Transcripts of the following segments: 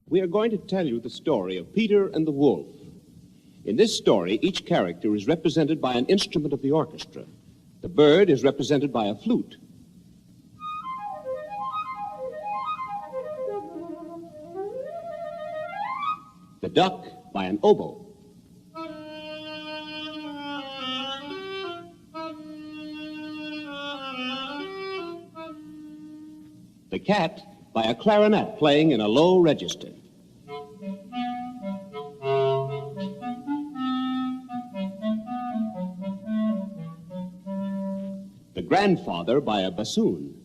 We are going to tell you the story of Peter and the Wolf. In this story, each character is represented by an instrument of the orchestra. The bird is represented by a flute. The duck by an oboe. The cat by a clarinet playing in a low register. The grandfather by a bassoon.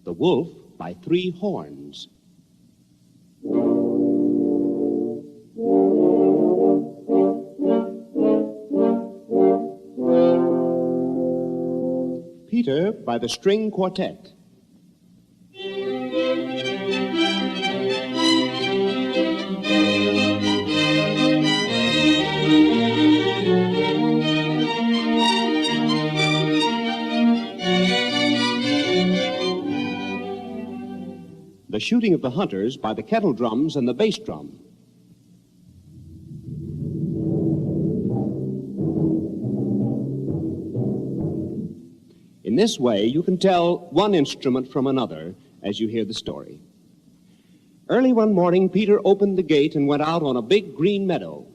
The wolf by three horns. Peter by the string quartet. The shooting of the hunters by the kettle drums and the bass drum. In this way, you can tell one instrument from another as you hear the story. Early one morning, Peter opened the gate and went out on a big green meadow.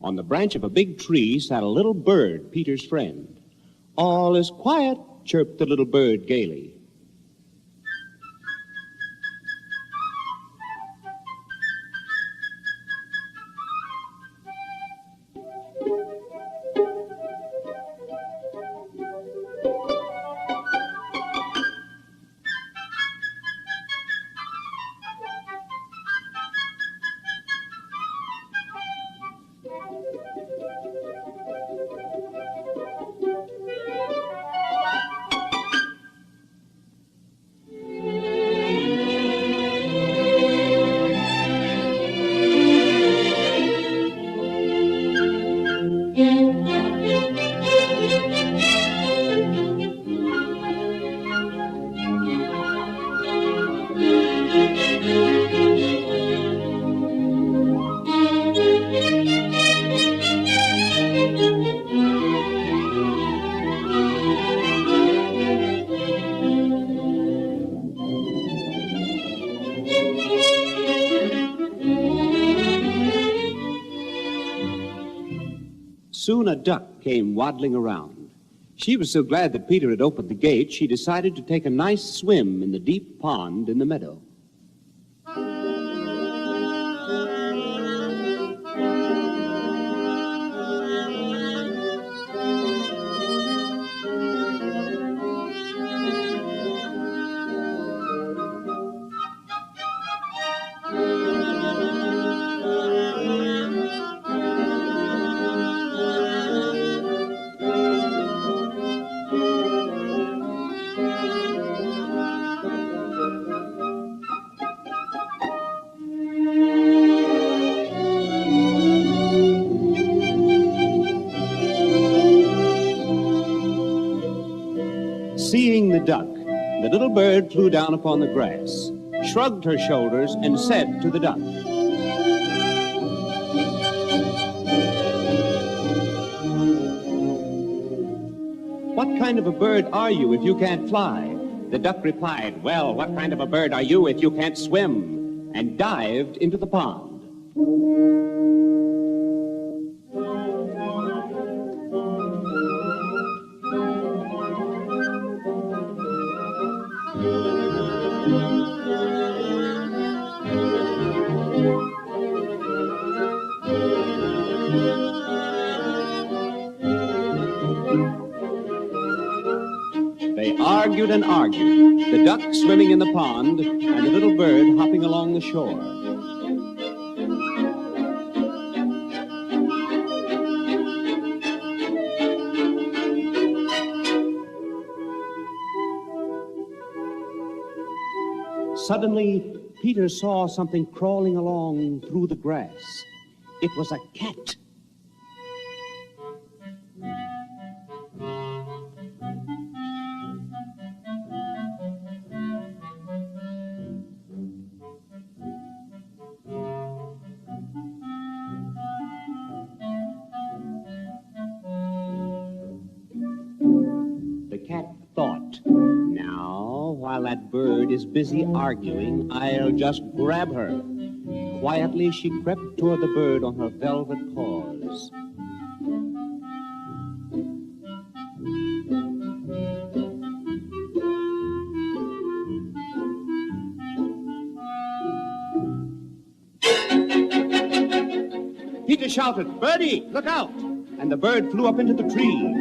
On the branch of a big tree sat a little bird, Peter's friend. "All is quiet," chirped the little bird gaily. Soon a duck came waddling around. She was so glad that Peter had opened the gate, she decided to take a nice swim in the deep pond in the meadow. Seeing the duck, the little bird flew down upon the grass, shrugged her shoulders, and said to the duck, "What kind of a bird are you if you can't fly?" The duck replied, "Well, what kind of a bird are you if you can't swim?" and dived into the pond. They argued and argued, the duck swimming in the pond and the little bird hopping along the shore. Suddenly, Peter saw something crawling along through the grass. It was a cat. The cat thought, now, while that bird is busy arguing, I'll just grab her. Quietly, she crept toward the bird on her velvet paws. Peter shouted, "Birdie, look out!" And the bird flew up into the tree.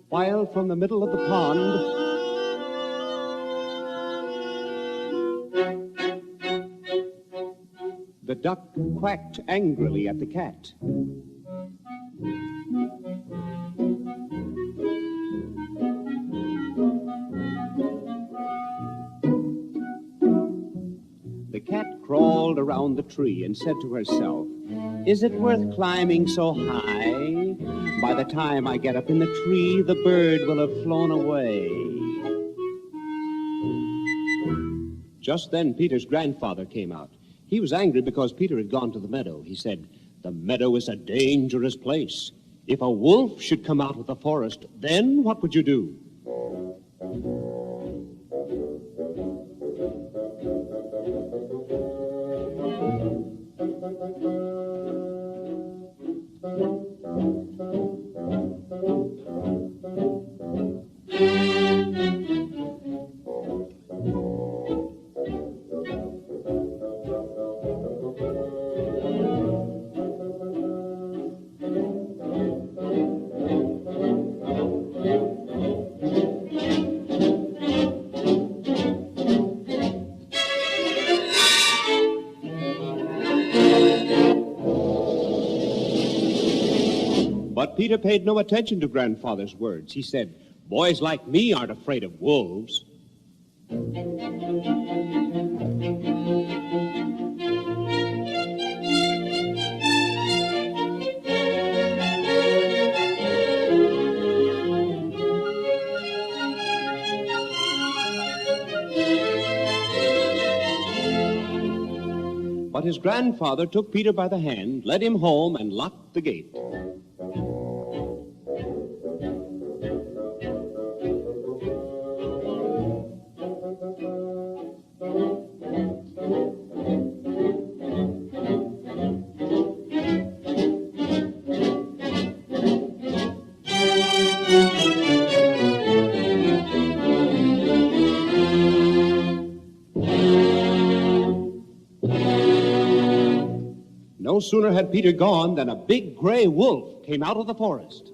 While from the middle of the pond, the duck quacked angrily at the cat. The cat crawled around the tree and said to herself, "Is it worth climbing so high? By the time I get up in the tree, the bird will have flown away." Just then, Peter's grandfather came out. He was angry because Peter had gone to the meadow. He said, "The meadow is a dangerous place. If a wolf should come out of the forest, then what would you do?" But Peter paid no attention to Grandfather's words. He said, "Boys like me aren't afraid of wolves." But his grandfather took Peter by the hand, led him home, and locked the gate. No sooner had Peter gone than a big gray wolf came out of the forest.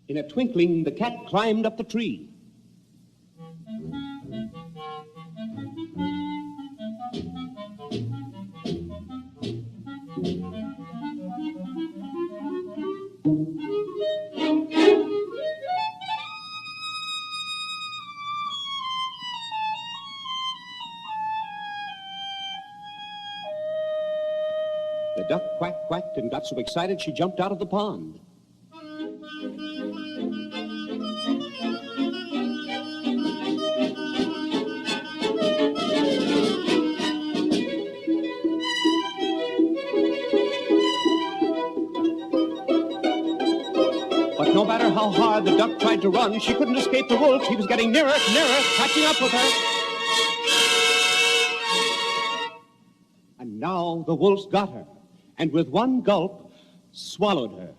In a twinkling, the cat climbed up the tree. The duck quacked and got so excited she jumped out of the pond. But no matter how hard the duck tried to run, she couldn't escape the wolf. He was getting nearer, catching up with her. And now the wolf's got her, and with one gulp, swallowed her.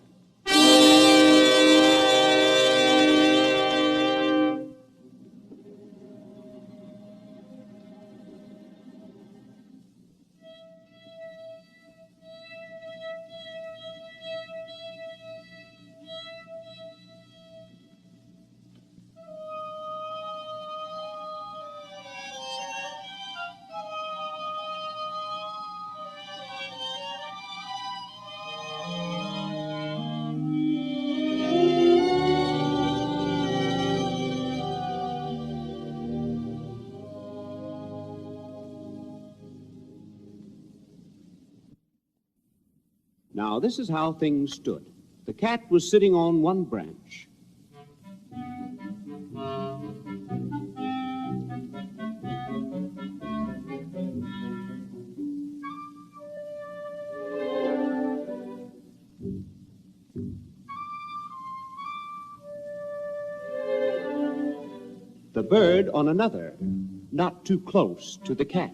Now, this is how things stood. The cat was sitting on one branch. The bird on another, not too close to the cat.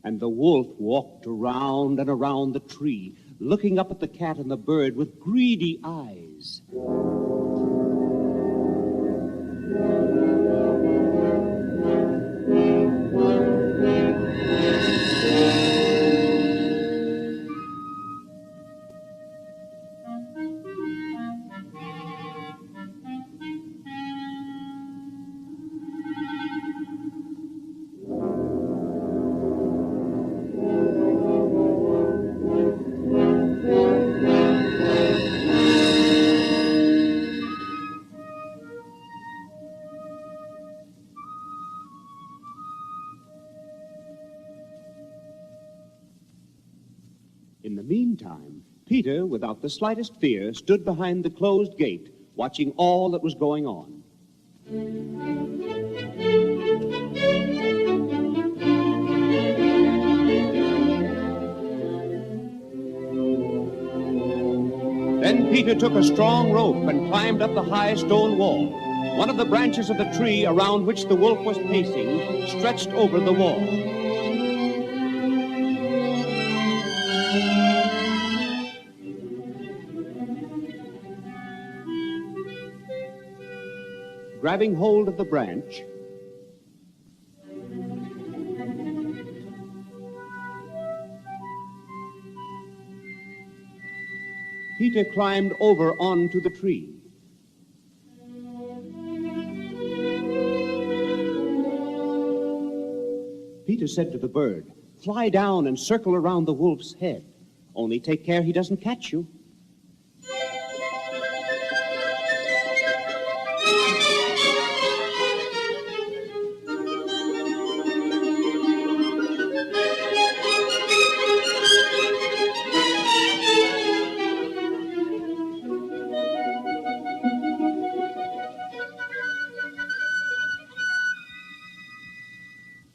And the wolf walked around and around the tree, looking up at the cat and the bird with greedy eyes. In the meantime, Peter, without the slightest fear, stood behind the closed gate, watching all that was going on. Then Peter took a strong rope and climbed up the high stone wall. One of the branches of the tree around which the wolf was pacing stretched over the wall. Grabbing hold of the branch, Peter climbed over onto the tree. Peter said to the bird, "Fly down and circle around the wolf's head. Only take care he doesn't catch you."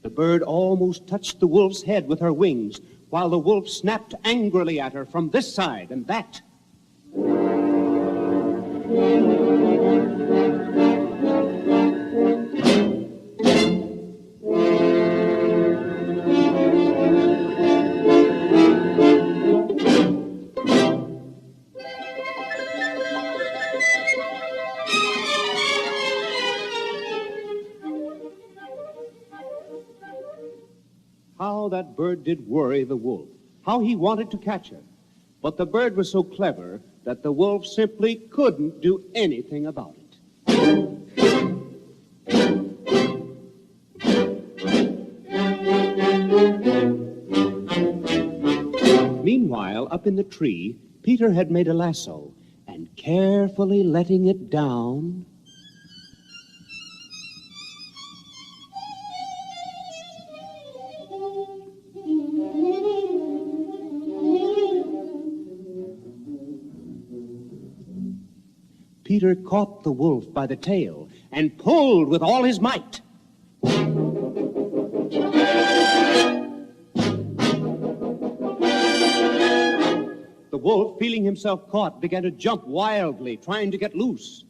The bird almost touched the wolf's head with her wings, while the wolf snapped angrily at her from this side and that. How that bird did worry the wolf. How he wanted to catch her. But the bird was so clever that the wolf simply couldn't do anything about it. Meanwhile, Meanwhile, up in the tree, Peter had made a lasso, and carefully letting it down, Peter caught the wolf by the tail and pulled with all his might. The wolf, feeling himself caught, began to jump wildly, trying to get loose.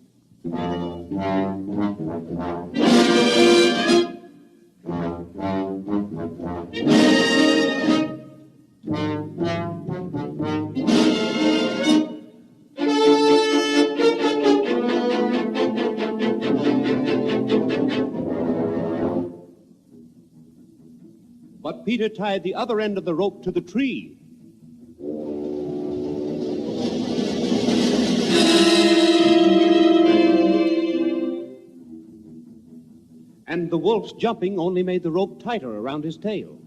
But Peter tied the other end of the rope to the tree. And the wolf's jumping only made the rope tighter around his tail.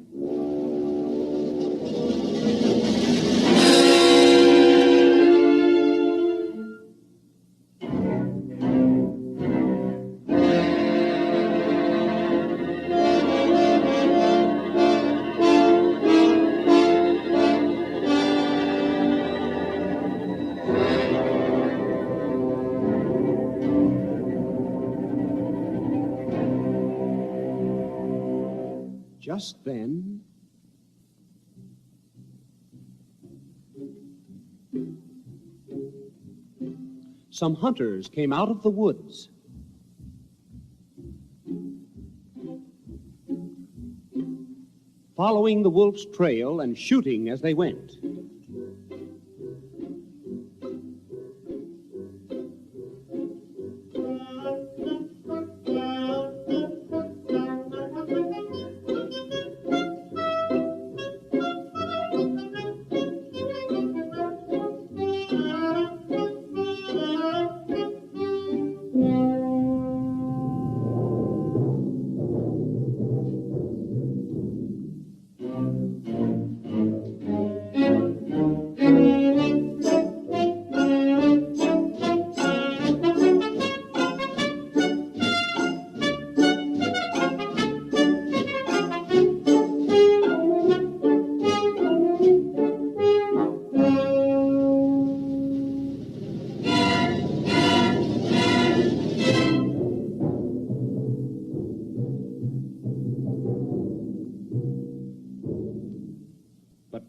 Just then, some hunters came out of the woods. Following the wolf's trail and shooting as they went.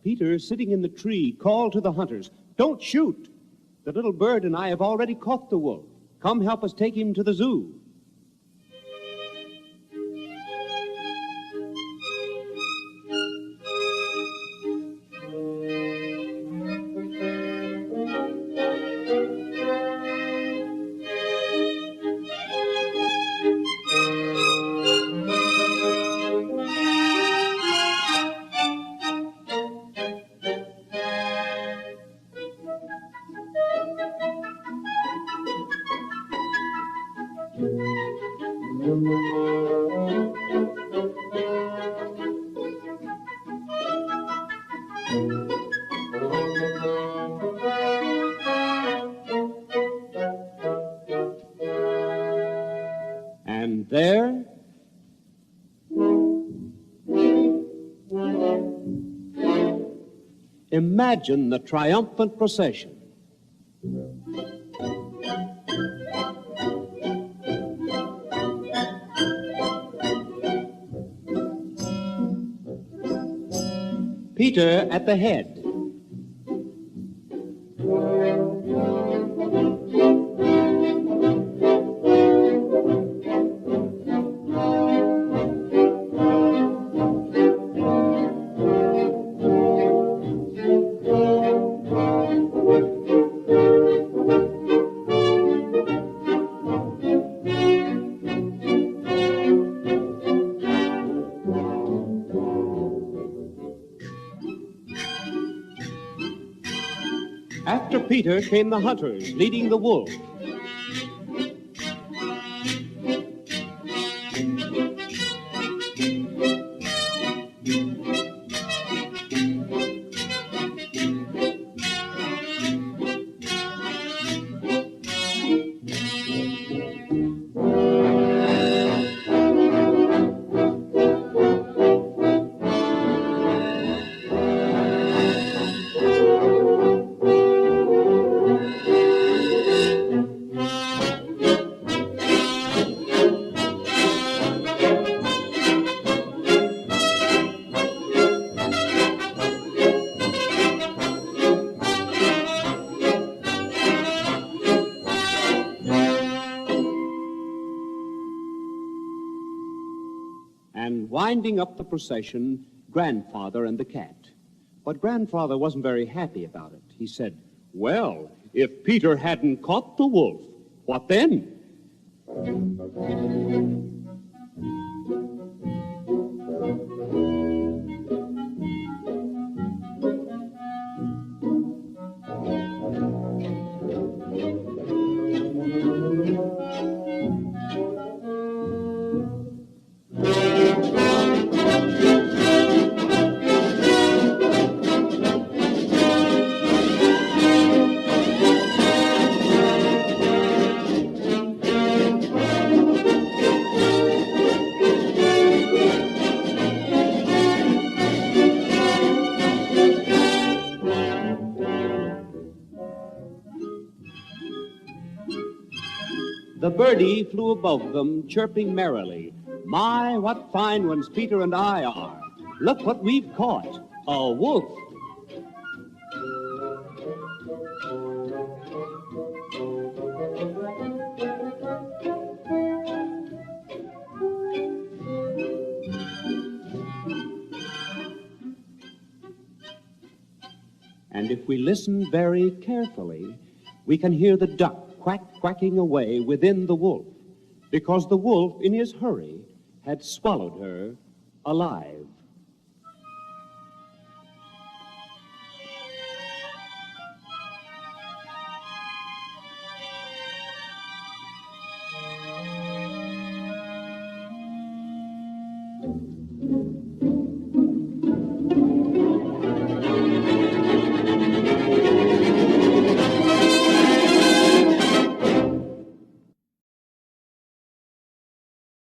Peter, sitting in the tree, called to the hunters, "Don't shoot! The little bird and I have already caught the wolf. Come help us take him to the zoo." And there, imagine the triumphant procession. Peter at the head. After Peter came the hunters, leading the wolf. and winding up the procession, Grandfather and the cat. But Grandfather wasn't very happy about it. He said, "Well, if Peter hadn't caught the wolf, what then?" The birdie flew above them, chirping merrily. "My, what fine ones Peter and I are! Look what we've caught, a wolf!" And if we listen very carefully, we can hear the duck quacking away within the wolf, because the wolf, in his hurry, had swallowed her alive.